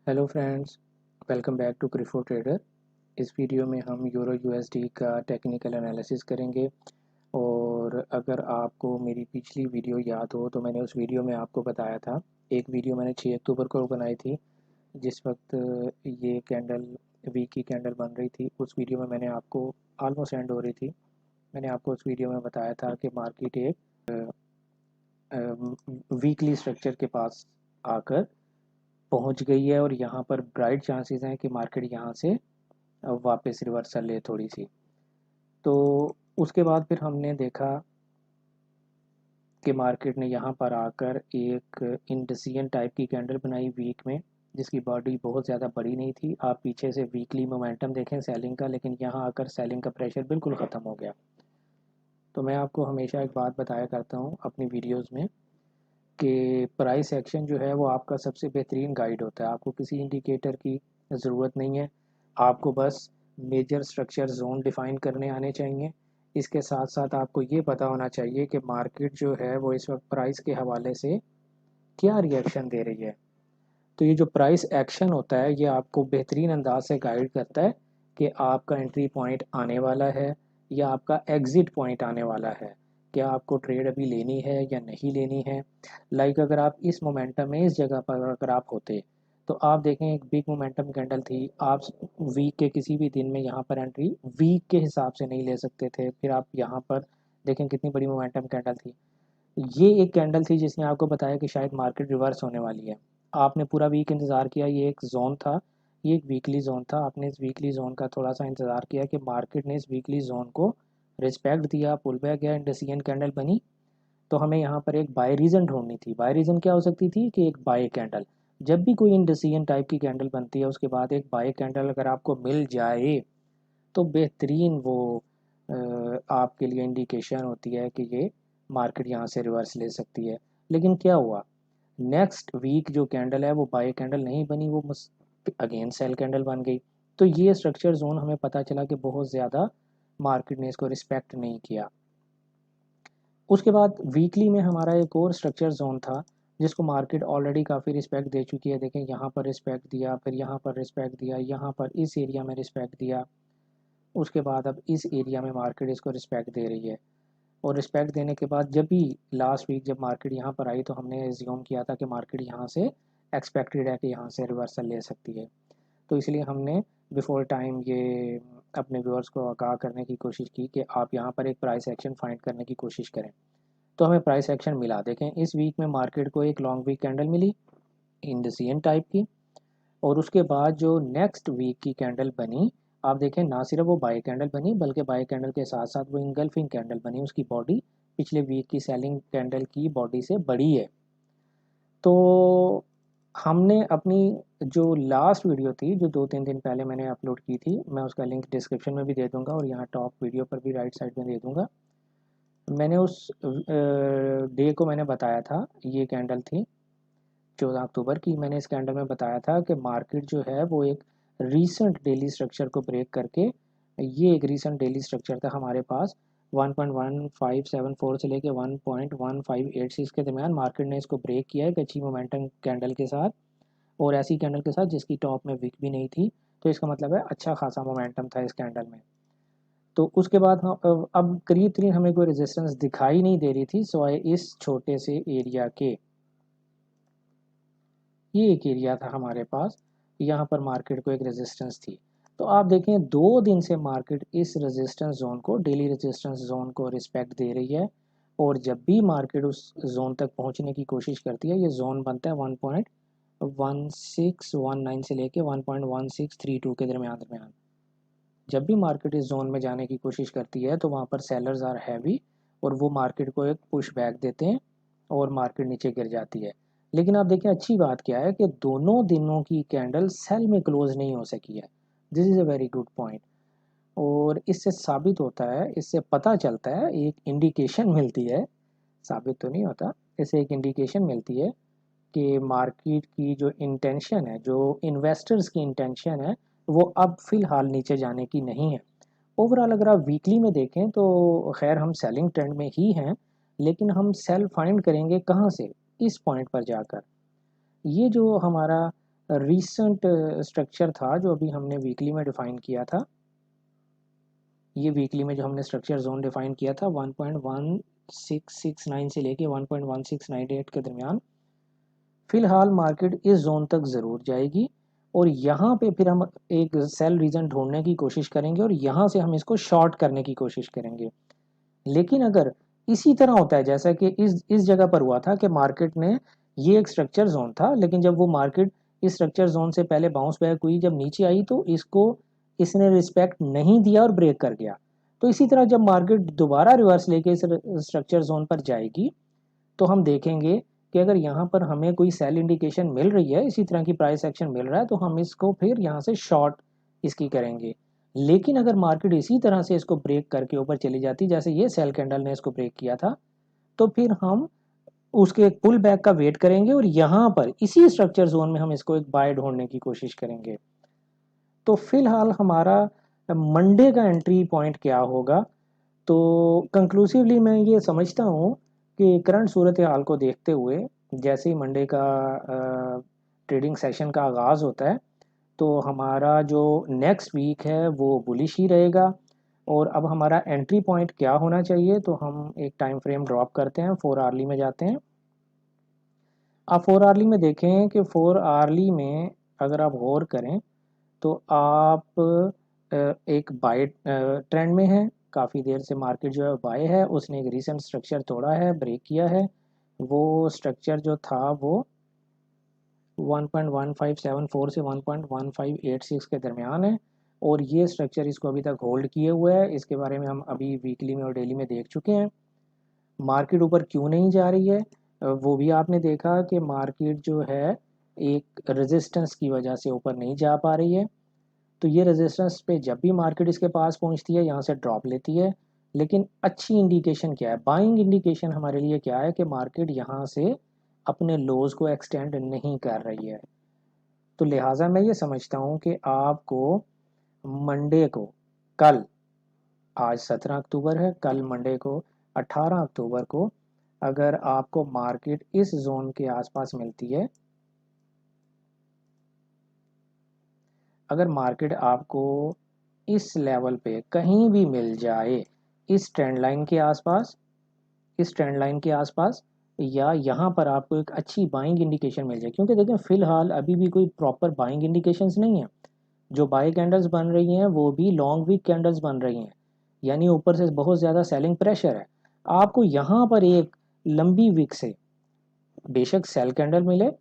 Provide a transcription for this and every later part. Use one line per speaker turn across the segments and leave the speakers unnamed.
Hello friends, welcome back to क्रिफो trader. इस video में हम यूरो यूएसडी का टेक्निकल एनालिसिस करेंगे। और अगर आपको मेरी पिछली वीडियो याद हो तो मैंने उस वीडियो में आपको बताया था। एक वीडियो मैंने 6 अक्टूबर को बनाई थी, जिस वक्त ये कैंडल वीक की कैंडल बन रही थी। उस वीडियो में मैंने आपको ऑलमोस्ट एंड हो रही थी। मैंने आपको उस वीडियो में बताया था कि मार्केट एक वीकली स्ट्रक्चर के पास आकर पहुंच गई है और यहाँ पर ब्राइट चांसेस हैं कि मार्केट यहाँ से वापस रिवर्सल ले थोड़ी सी। तो उसके बाद फिर हमने देखा कि मार्केट ने यहाँ पर आकर एक इंडसियन टाइप की कैंडल बनाई वीक में, जिसकी बॉडी बहुत ज़्यादा बड़ी नहीं थी। आप पीछे से वीकली मोमेंटम देखें सेलिंग का, लेकिन यहाँ आकर सेलिंग का प्रेशर बिल्कुल ख़त्म हो गया। तो मैं आपको हमेशा एक बात बताया करता हूँ अपनी वीडियोज़ में कि प्राइस एक्शन जो है वो आपका सबसे बेहतरीन गाइड होता है। आपको किसी इंडिकेटर की ज़रूरत नहीं है, आपको बस मेजर स्ट्रक्चर जोन डिफ़ाइन करने आने चाहिए। इसके साथ साथ आपको ये पता होना चाहिए कि मार्केट जो है वो इस वक्त प्राइस के हवाले से क्या रिएक्शन दे रही है। तो ये जो प्राइस एक्शन होता है ये आपको बेहतरीन अंदाज से गाइड करता है कि आपका एंट्री पॉइंट आने वाला है या आपका एग्ज़िट पॉइंट आने वाला है। क्या आपको ट्रेड अभी लेनी है या नहीं लेनी है। अगर आप इस मोमेंटम में इस जगह पर अगर आप होते तो आप देखें एक बिग मोमेंटम कैंडल थी। आप वीक के किसी भी दिन में यहाँ पर एंट्री वीक के हिसाब से नहीं ले सकते थे। फिर आप यहाँ पर देखें कितनी बड़ी मोमेंटम कैंडल थी। ये एक कैंडल थी जिसने आपको बताया कि शायद मार्केट रिवर्स होने वाली है। आपने पूरा वीक इंतज़ार किया, ये एक जोन था, ये एक वीकली जोन था। आपने इस वीकली जोन का थोड़ा सा इंतज़ार किया कि मार्केट ने इस वीकली जोन को रिस्पेक्ट दिया, पुल बैक गया, इंडसियन कैंडल बनी। तो हमें यहाँ पर एक बाय रीज़न ढूंढनी थी। बाय रीज़न क्या हो सकती थी कि एक बाय कैंडल, जब भी कोई इंडसियन टाइप की कैंडल बनती है उसके बाद एक बाय कैंडल अगर आपको मिल जाए तो बेहतरीन वो आपके लिए इंडिकेशन होती है कि ये मार्केट यहाँ से रिवर्स ले सकती है। लेकिन क्या हुआ, नेक्स्ट वीक जो कैंडल है वो बाय कैंडल नहीं बनी, वो अगेन सेल कैंडल बन गई। तो ये स्ट्रक्चर जोन हमें पता चला कि बहुत ज़्यादा मार्केट ने इसको रिस्पेक्ट नहीं किया। उसके बाद वीकली में हमारा एक और स्ट्रक्चर जोन था जिसको मार्केट ऑलरेडी काफ़ी रिस्पेक्ट दे चुकी है। देखें यहाँ पर रिस्पेक्ट दिया, फिर यहाँ पर रिस्पेक्ट दिया, यहाँ पर इस एरिया में रिस्पेक्ट दिया। उसके बाद अब इस एरिया में मार्केट इसको रिस्पेक्ट दे रही है। और रिस्पेक्ट देने के बाद जब भी लास्ट वीक जब मार्केट यहाँ पर आई तो हमने एज्यूम किया था कि मार्केट यहाँ से एक्सपेक्टेड है कि यहाँ से रिवर्सल ले सकती है। तो इसलिए हमने बिफोर टाइम ये अपने व्यूअर्स को आगाह करने की कोशिश की कि आप यहाँ पर एक प्राइस एक्शन फाइंड करने की कोशिश करें। तो हमें प्राइस एक्शन मिला। देखें इस वीक में मार्केट को एक लॉन्ग वीक कैंडल मिली इंडसियन टाइप की। और उसके बाद जो नेक्स्ट वीक की कैंडल बनी, आप देखें ना सिर्फ वो बाय कैंडल बनी बल्कि बाय कैंडल के साथ साथ वो इंगल्फिंग कैंडल बनी। उसकी बॉडी पिछले वीक की सेलिंग कैंडल की बॉडी से बड़ी है। तो हमने अपनी जो लास्ट वीडियो थी जो 2-3 दिन पहले मैंने अपलोड की थी, मैं उसका लिंक डिस्क्रिप्शन में भी दे दूंगा और यहाँ टॉप वीडियो पर भी राइट साइड में दे दूंगा। मैंने उस डे को मैंने बताया था, ये कैंडल थी 14 अक्टूबर की। मैंने इस कैंडल में बताया था कि मार्केट जो है वो एक रीसेंट डेली स्ट्रक्चर को ब्रेक करके, ये एक रीसेंट डेली स्ट्रक्चर था हमारे पास 1.1574 से लेके 1.1586 के दरमियान। मार्केट ने इसको ब्रेक किया है एक अच्छी मोमेंटम कैंडल के साथ और ऐसी कैंडल के साथ जिसकी टॉप में विक भी नहीं थी। तो इसका मतलब है अच्छा खासा मोमेंटम था इस कैंडल में। तो उसके बाद अब करीब करीब हमें कोई रेजिस्टेंस दिखाई नहीं दे रही थी सिवाय इस छोटे से एरिया के। ये एक एरिया था हमारे पास, यहाँ पर मार्केट को एक रेजिस्टेंस थी। तो आप देखें 2 दिन से मार्केट इस रेजिस्टेंस जोन को, डेली रेजिस्टेंस जोन को रिस्पेक्ट दे रही है। और जब भी मार्केट उस जोन तक पहुंचने की कोशिश करती है, ये जोन बनता है 1.1619 से लेके 1.1632 के दरमियान दरमियान। जब भी मार्केट इस जोन में जाने की कोशिश करती है तो वहाँ पर सेलर्स आर हैवी और वो मार्केट को एक पुश बैक देते हैं और मार्केट नीचे गिर जाती है। लेकिन आप देखें अच्छी बात क्या है कि दोनों दिनों की कैंडल सेल में क्लोज नहीं हो सकी है। This is a very good point. और इससे साबित होता है, इससे पता चलता है, एक इंडिकेशन मिलती है, साबित तो नहीं होता, इससे एक इंडिकेशन मिलती है कि मार्केट की जो इंटेंशन है, जो इन्वेस्टर्स की इंटेंशन है, वो अब फ़िलहाल नीचे जाने की नहीं है। ओवरऑल अगर आप वीकली में देखें तो खैर हम सेलिंग ट्रेंड में ही हैं, लेकिन हम सेल फाइंड करेंगे कहाँ से, इस पॉइंट पर जाकर। ये जो हमारा रीसेंट स्ट्रक्चर था जो अभी हमने वीकली में डिफ़ाइन किया था। ये वीकली में जो हमने स्ट्रक्चर जोन डिफ़ाइन किया था 1.1669 से लेके 1.1698 के दरमियान, फ़िलहाल मार्केट इस जोन तक ज़रूर जाएगी और यहाँ पे फिर हम एक सेल रीज़न ढूंढने की कोशिश करेंगे और यहाँ से हम इसको शॉर्ट करने की कोशिश करेंगे। लेकिन अगर इसी तरह होता है जैसा कि इस जगह पर हुआ था कि मार्केट ने, ये एक स्ट्रक्चर जोन था, लेकिन जब वो मार्केट इस स्ट्रक्चर जोन से पहले बाउंस बैक हुई, जब नीचे आई तो इसको इसने रिस्पेक्ट नहीं दिया और ब्रेक कर गया। तो इसी तरह जब मार्केट दोबारा रिवर्स लेके इस स्ट्रक्चर जोन पर जाएगी तो हम देखेंगे कि अगर यहाँ पर हमें कोई सेल इंडिकेशन मिल रही है, इसी तरह की प्राइस एक्शन मिल रहा है, तो हम इसको फिर यहाँ से शॉर्ट इसकी करेंगे। लेकिन अगर मार्केट इसी तरह से इसको ब्रेक करके ऊपर चली जाती जैसे ये सेल कैंडल ने इसको ब्रेक किया था, तो फिर हम उसके एक पुल बैक का वेट करेंगे और यहाँ पर इसी स्ट्रक्चर जोन में हम इसको एक बाय ढूंढने की कोशिश करेंगे। तो फिलहाल हमारा मंडे का एंट्री पॉइंट क्या होगा? तो कंक्लूसिवली मैं ये समझता हूँ कि करंट सूरत हाल को देखते हुए जैसे ही मंडे का ट्रेडिंग सेशन का आगाज़ होता है तो हमारा जो नेक्स्ट वीक है वो बुलिश ही रहेगा। और अब हमारा एंट्री पॉइंट क्या होना चाहिए, तो हम एक टाइम फ्रेम ड्रॉप करते हैं, 4 आवर्ली में जाते हैं। आप 4 आवर्ली में देखें कि 4 आवर्ली में अगर आप गौर करें तो आप एक बाय ट्रेंड में है, काफ़ी देर से मार्केट जो है बाय है, उसने एक रीसेंट स्ट्रक्चर तोड़ा है, ब्रेक किया है। वो स्ट्रक्चर जो था वो 1.1574 से 1.1586 के दरमियान है और ये स्ट्रक्चर इसको अभी तक होल्ड किए हुए है। इसके बारे में हम अभी वीकली में और डेली में देख चुके हैं। मार्केट ऊपर क्यों नहीं जा रही है, वो भी आपने देखा कि मार्केट जो है एक रेजिस्टेंस की वजह से ऊपर नहीं जा पा रही है। तो ये रेजिस्टेंस पे जब भी मार्केट इसके पास पहुंचती है यहाँ से ड्रॉप लेती है। लेकिन अच्छी इंडिकेशन क्या है, बाइंग इंडिकेशन हमारे लिए क्या है कि मार्केट यहाँ से अपने लोज को एक्सटेंड नहीं कर रही है। तो लिहाजा मैं ये समझता हूँ कि आपको मंडे को, कल, आज 17 अक्टूबर है, कल मंडे को 18 अक्टूबर को अगर आपको मार्केट इस जोन के आसपास मिलती है, अगर मार्केट आपको इस लेवल पे कहीं भी मिल जाए, इस ट्रेंड लाइन के आसपास, इस ट्रेंड लाइन के आसपास, या यहाँ पर आपको एक अच्छी बाइंग इंडिकेशन मिल जाए, क्योंकि देखें फ़िलहाल अभी भी कोई प्रॉपर बाइंग इंडिकेशंस नहीं है। जो बाय कैंडल्स बन रही हैं वो भी लॉन्ग वीक कैंडल्स बन रही हैं, यानी ऊपर से बहुत ज़्यादा सेलिंग प्रेशर है। आपको यहाँ पर एक लंबी वीक से बेशक सेल कैंडल मिले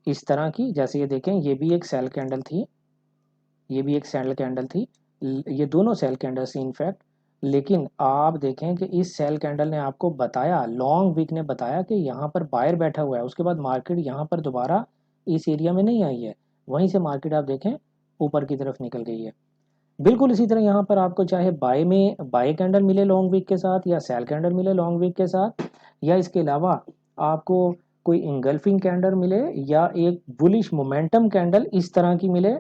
इस तरह की, जैसे ये देखें ये भी एक सेल कैंडल थी, ये भी एक सेल कैंडल थी, ये दोनों सेल कैंडल्स थी इनफैक्ट। लेकिन आप देखें कि इस सेल कैंडल ने आपको बताया, लॉन्ग वीक ने बताया कि यहाँ पर बायर बैठा हुआ है। उसके बाद मार्केट यहाँ पर दोबारा इस एरिया में नहीं आई है, वहीं से मार्केट आप देखें ऊपर की तरफ निकल गई है। बिल्कुल इसी तरह यहाँ पर आपको चाहे बाय में बाय कैंडल मिले लॉन्ग वीक के साथ या सेल कैंडल मिले लॉन्ग वीक के साथ, या इसके अलावा आपको कोई इंगल्फिंग कैंडल मिले या एक बुलिश मोमेंटम कैंडल इस तरह की मिले,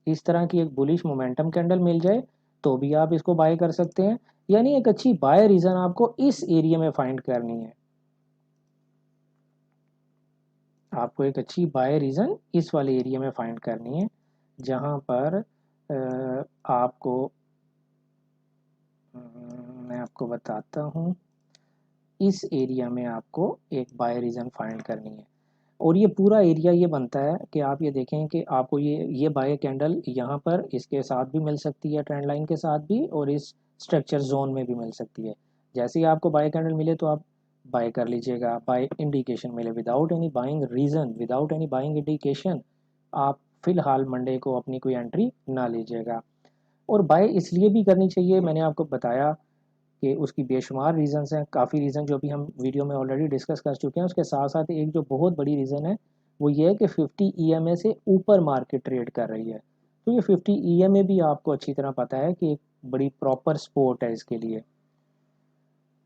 इस तरह की एक बुलिश मोमेंटम कैंडल मिल जाए तो भी आप इसको बाय कर सकते हैं। यानी एक अच्छी बाय रीज़न आपको इस एरिया में फाइंड करनी है, आपको एक अच्छी बाय रीज़न इस वाले एरिया में फाइंड करनी है जहाँ पर आपको मैं आपको बताता हूँ, इस एरिया में आपको एक बाय रीज़न फाइंड करनी है। और ये पूरा एरिया ये बनता है कि आप ये देखें कि आपको ये बाय कैंडल यहाँ पर इसके साथ भी मिल सकती है, ट्रेंड लाइन के साथ भी, और इस स्ट्रक्चर जोन में भी मिल सकती है। जैसे ही आपको बाय कैंडल मिले तो आप बाय कर लीजिएगा, बाय इंडिकेशन मिले, without any buying reason, without any buying indication आप फिलहाल मंडे को अपनी कोई एंट्री ना लीजिएगा। और बाय इसलिए भी करनी चाहिए, मैंने आपको बताया कि उसकी बेशुमार रीज़न्स हैं, काफ़ी रीज़न जो भी हम वीडियो में ऑलरेडी डिस्कस कर चुके हैं। उसके साथ साथ एक जो बहुत बड़ी रीज़न है वो ये है कि 50 ईएमए से ऊपर मार्केट ट्रेड कर रही है। तो ये 50 ईएमए भी आपको अच्छी तरह पता है कि एक बड़ी प्रॉपर सपोर्ट है इसके लिए।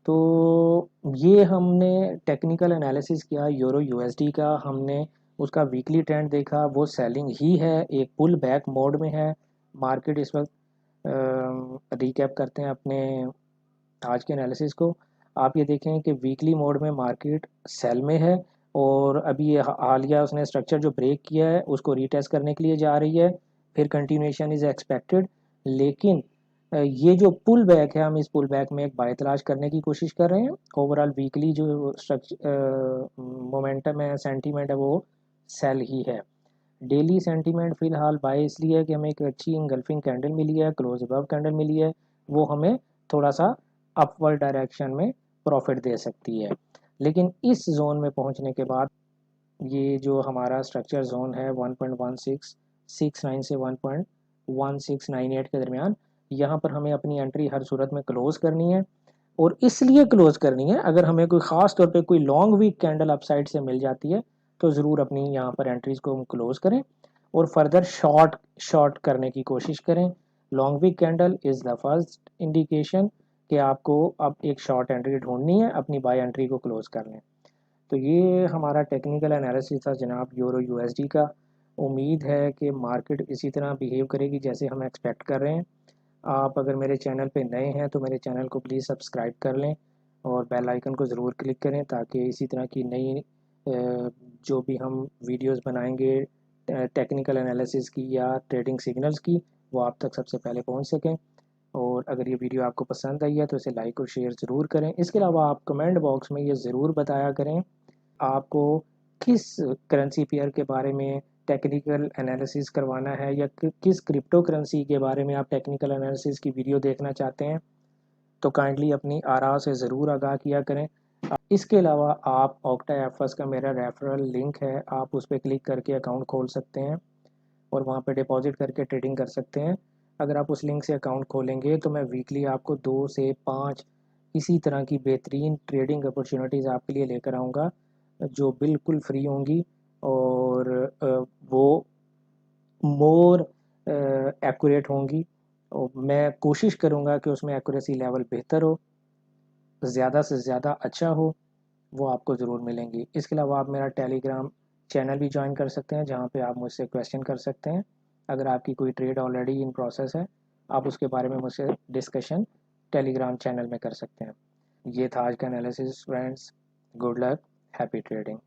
तो ये हमने टेक्निकल एनालिसिस किया यूरो यूएसडी का, हमने उसका वीकली ट्रेंड देखा, वो सेलिंग ही है, एक पुल बैक मोड में है मार्केट इस वक्त। रिकैप करते हैं अपने आज के एनालिसिस को। आप ये देखें कि वीकली मोड में मार्केट सेल में है और अभी ये हालिया उसने स्ट्रक्चर जो ब्रेक किया है उसको रीटेस्ट करने के लिए जा रही है, फिर कंटिन्यूएशन इज़ एक्सपेक्टेड। लेकिन ये जो पुल बैक है, हम इस पुल बैक में एक बाय तलाश करने की कोशिश कर रहे हैं। ओवरऑल वीकली जो स्ट्रक्चर मोमेंटम है, सेंटीमेंट है, वो सेल ही है। डेली सेंटीमेंट फिलहाल बाय इसलिए है कि हमें एक अच्छी इंगल्फिंग कैंडल मिली है, क्लोज अबव कैंडल मिली है, वो हमें थोड़ा सा अपवर्ड डायरेक्शन में प्रॉफिट दे सकती है। लेकिन इस जोन में पहुंचने के बाद ये जो हमारा स्ट्रक्चर जोन है 1.1669 से 1.1698 के दरमियान, यहाँ पर हमें अपनी एंट्री हर सूरत में क्लोज करनी है। और इसलिए क्लोज करनी है, अगर हमें कोई ख़ास तौर पे कोई लॉन्ग वीक कैंडल अपसाइड से मिल जाती है तो ज़रूर अपनी यहाँ पर एंट्रीज को हम क्लोज करें और फर्दर शॉर्ट करने की कोशिश करें। Long wick candle is the first indication कि आपको अब एक शॉर्ट एंट्री ढूंढनी है, अपनी बाय एंट्री को क्लोज कर लें। तो ये हमारा टेक्निकल एनालिसिस था जनाब यूरो यूएसडी का। उम्मीद है कि मार्केट इसी तरह बिहेव करेगी जैसे हम एक्सपेक्ट कर रहे हैं। आप अगर मेरे चैनल पे नए हैं तो मेरे चैनल को प्लीज़ सब्सक्राइब कर लें और बेल आइकन को ज़रूर क्लिक करें ताकि इसी तरह की नई जो भी हम वीडियोस बनाएंगे टेक्निकल एनालिसिस की या ट्रेडिंग सिग्नल्स की, वो आप तक सबसे पहले पहुंच सकें। और अगर ये वीडियो आपको पसंद आई है तो इसे लाइक और शेयर ज़रूर करें। इसके अलावा आप कमेंट बॉक्स में ये ज़रूर बताया करें आपको किस करेंसी पेयर के बारे में टेक्निकल एनालिसिस करवाना है या किस क्रिप्टो करेंसी के बारे में आप टेक्निकल एनालिसिस की वीडियो देखना चाहते हैं। तो काइंडली अपनी आरा से ज़रूर आगाह किया करें। इसके अलावा आप ऑक्टा एफएस का मेरा रेफरल लिंक है, आप उस पर क्लिक करके अकाउंट खोल सकते हैं और वहाँ पे डिपॉजिट करके ट्रेडिंग कर सकते हैं। अगर आप उस लिंक से अकाउंट खोलेंगे तो मैं वीकली आपको 2 से 5 इसी तरह की बेहतरीन ट्रेडिंग अपॉर्चुनिटीज़ आपके लिए लेकर आऊँगा जो बिल्कुल फ्री होंगी और वो मोर एक्यूरेट होंगी। और मैं कोशिश करूँगा कि उसमें एक्यूरेसी लेवल बेहतर हो, ज़्यादा से ज़्यादा अच्छा हो, वो आपको ज़रूर मिलेंगी। इसके अलावा आप मेरा टेलीग्राम चैनल भी ज्वाइन कर सकते हैं जहाँ पे आप मुझसे क्वेश्चन कर सकते हैं। अगर आपकी कोई ट्रेड ऑलरेडी इन प्रोसेस है, आप उसके बारे में मुझसे डिस्कशन टेलीग्राम चैनल में कर सकते हैं। ये था आज का analysis friends. Good luck, happy trading.